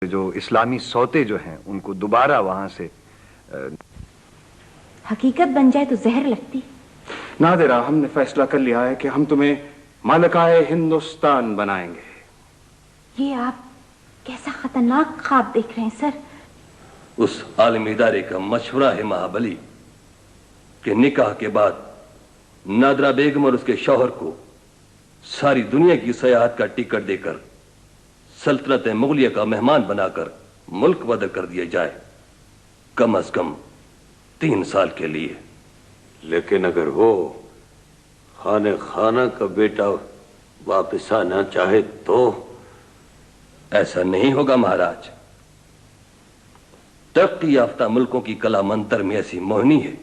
جو اسلامی سوتے جو ہیں ان کو دوبارہ وہاں سے حقیقت بن جائے تو زہر لگتی. نادرہ، ہم نے فیصلہ کر لیا ہے کہ ہم تمہیں ملکہ ہندوستان بنائیں گے. یہ آپ کیسا خطرناک خواب دیکھ رہے ہیں سر؟ اس عالمی ادارے کا مشورہ ہے مہابلی کہ نکاح کے بعد نادرہ بیگم اور اس کے شوہر کو ساری دنیا کی سیاحت کا ٹکٹ دے کر سلطنت مغلیہ کا مہمان بنا کر ملک بدر کر دیا جائے، کم از کم 3 سال کے لیے. لیکن اگر وہ خانہ کا بیٹا واپس آنا چاہے تو؟ ایسا نہیں ہوگا مہاراج. ترقی یافتہ ملکوں کی کلا منتر میں ایسی موہنی ہے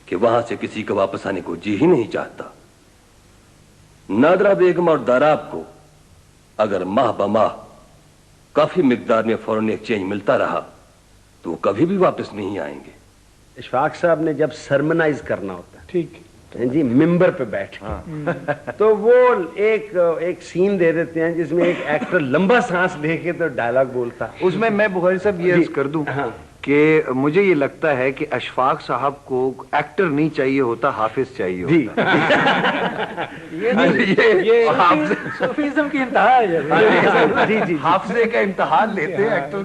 کہ وہاں سے کسی کو واپس آنے کو جی ہی نہیں چاہتا. نادرہ بیگم اور داراب کو اگر ماہ بماہ کافی مقدار میں فورن ایکسچینج ملتا رہا تو وہ کبھی بھی واپس نہیں آئیں گے. اشفاق صاحب نے جب سرمنائز کرنا ہوتا ہے، ٹھیک جی، ممبر پہ بیٹھ تو وہ ایک سین دے دیتے ہیں جس میں ایک ایکٹر لمبا سانس لے کے تو ڈائلاگ بولتا. اس میں بخاری صاحب یہ عرض کر دوں کہ مجھے یہ لگتا ہے کہ اشفاق صاحب کو ایکٹر نہیں چاہیے ہوتا، حافظ چاہیے ہوتا. یہ صوفیزم کی انتہا ہے. جی حافظے کا امتحان لیتے ہیں ایکٹر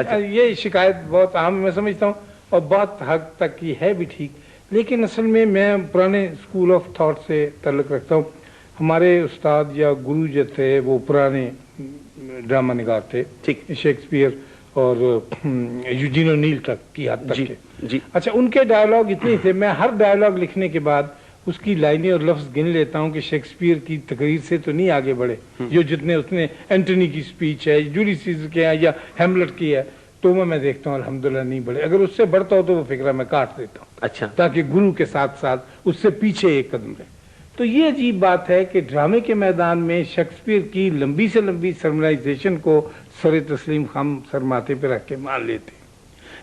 کا. یہ شکایت بہت عام میں سمجھتا ہوں اور بہت حد تک کی ہے بھی ٹھیک، لیکن اصل میں پرانے اسکول آف تھاٹ سے تعلق رکھتا ہوں. ہمارے استاد یا گرو جو تھے وہ پرانے ڈرامہ نگار تھے، شیکسپیئر اور یوجین اونیل تک کی حد تک کے. اچھا، ان کے ڈائلاگ اتنے تھے، میں ہر ڈائلاگ لکھنے کے بعد اس کی لائنیں اور لفظ گن لیتا ہوں کہ شیکسپیئر کی تقریر سے تو نہیں آگے بڑھے جو جتنے اس نے اینٹونی کی سپیچ ہے، جولیس سیزر کے ہے یا ہیملٹ کی ہے، تو میں دیکھتا ہوں الحمدللہ نہیں بڑھے. اگر اس سے بڑھتا ہو تو وہ فکرہ میں کاٹ دیتا ہوں. اچھا، تاکہ گرو کے ساتھ ساتھ اس سے پیچھے ایک قدم رہے. تو یہ عجیب بات ہے کہ ڈرامے کے میدان میں شیکسپیئر کی لمبی سے لمبی سرمنائزیشن کو سر تسلیم ہم سر ماتھے پہ رکھ کے مان لیتے ہیں.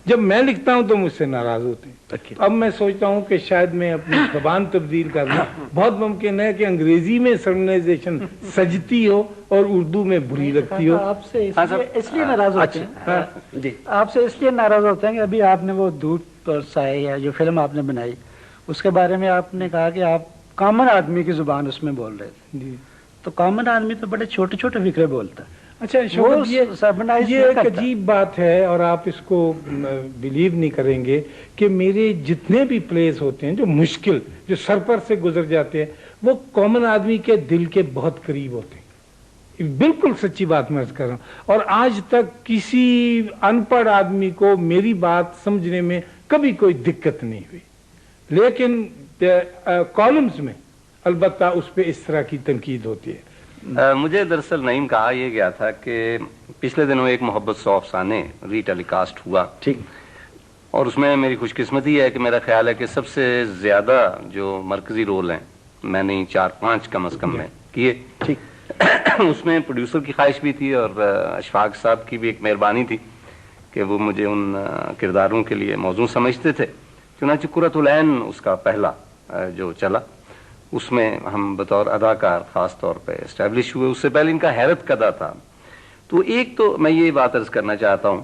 جب میں لکھتا ہوں تو مجھ سے ناراض ہوتے ہیں. اب میں سوچتا ہوں کہ شاید میں اپنی زبان تبدیل کر لوں. بہت ممکن ہے کہ انگریزی میں سرمنائزیشن سجتی ہو اور اردو میں بری لگتی ہو. آپ سے اس لیے ناراض ہوتے ہیں، آپ سے اس لیے ناراض ہوتے ہیں کہ ابھی آپ نے وہ دودھ پر سائے یا جو فلم آپ نے بنائی اس کے بارے میں آپ نے کہا کہ آپ کامن آدمی کی زبان اس میں بول رہے تھے. تو کامن آدمی تو بڑے چھوٹے چھوٹے فکرے بولتا ہے. اچھا، یہ ایک عجیب بات ہے اور آپ اس کو بلیو نہیں کریں گے کہ میرے جتنے بھی پلیز ہوتے ہیں جو مشکل، جو سر پر سے گزر جاتے ہیں، وہ کامن آدمی کے دل کے بہت قریب ہوتے ہیں. بالکل سچی بات میں عرض کر رہا ہوں. اور آج تک کسی ان پڑھ آدمی کو میری بات سمجھنے میں کبھی کوئی دقت نہیں ہوئی. لیکن کالمز میں البتہ اس پہ اس طرح کی تنقید ہوتی ہے. مجھے دراصل نعیم کہا یہ گیا تھا کہ پچھلے دنوں ایک محبت سو افسانے ری ٹیلی کاسٹ ہوا، ٹھیک، اور اس میں میری خوش قسمتی ہے کہ میرا خیال ہے کہ سب سے زیادہ جو مرکزی رول ہیں میں نے 4-5 کم از کم میں کیے. ٹھیک، اس میں پروڈیوسر کی خواہش بھی تھی اور اشفاق صاحب کی بھی ایک مہربانی تھی کہ وہ مجھے ان کرداروں کے لیے موزوں سمجھتے تھے. چنانچہ قرۃ العین اس کا پہلا جو چلا، اس میں ہم بطور اداکار خاص طور پہ اسٹیبلش ہوئے. اس سے پہلے ان کا حیرت کدا تھا. تو ایک تو میں یہ بات عرض کرنا چاہتا ہوں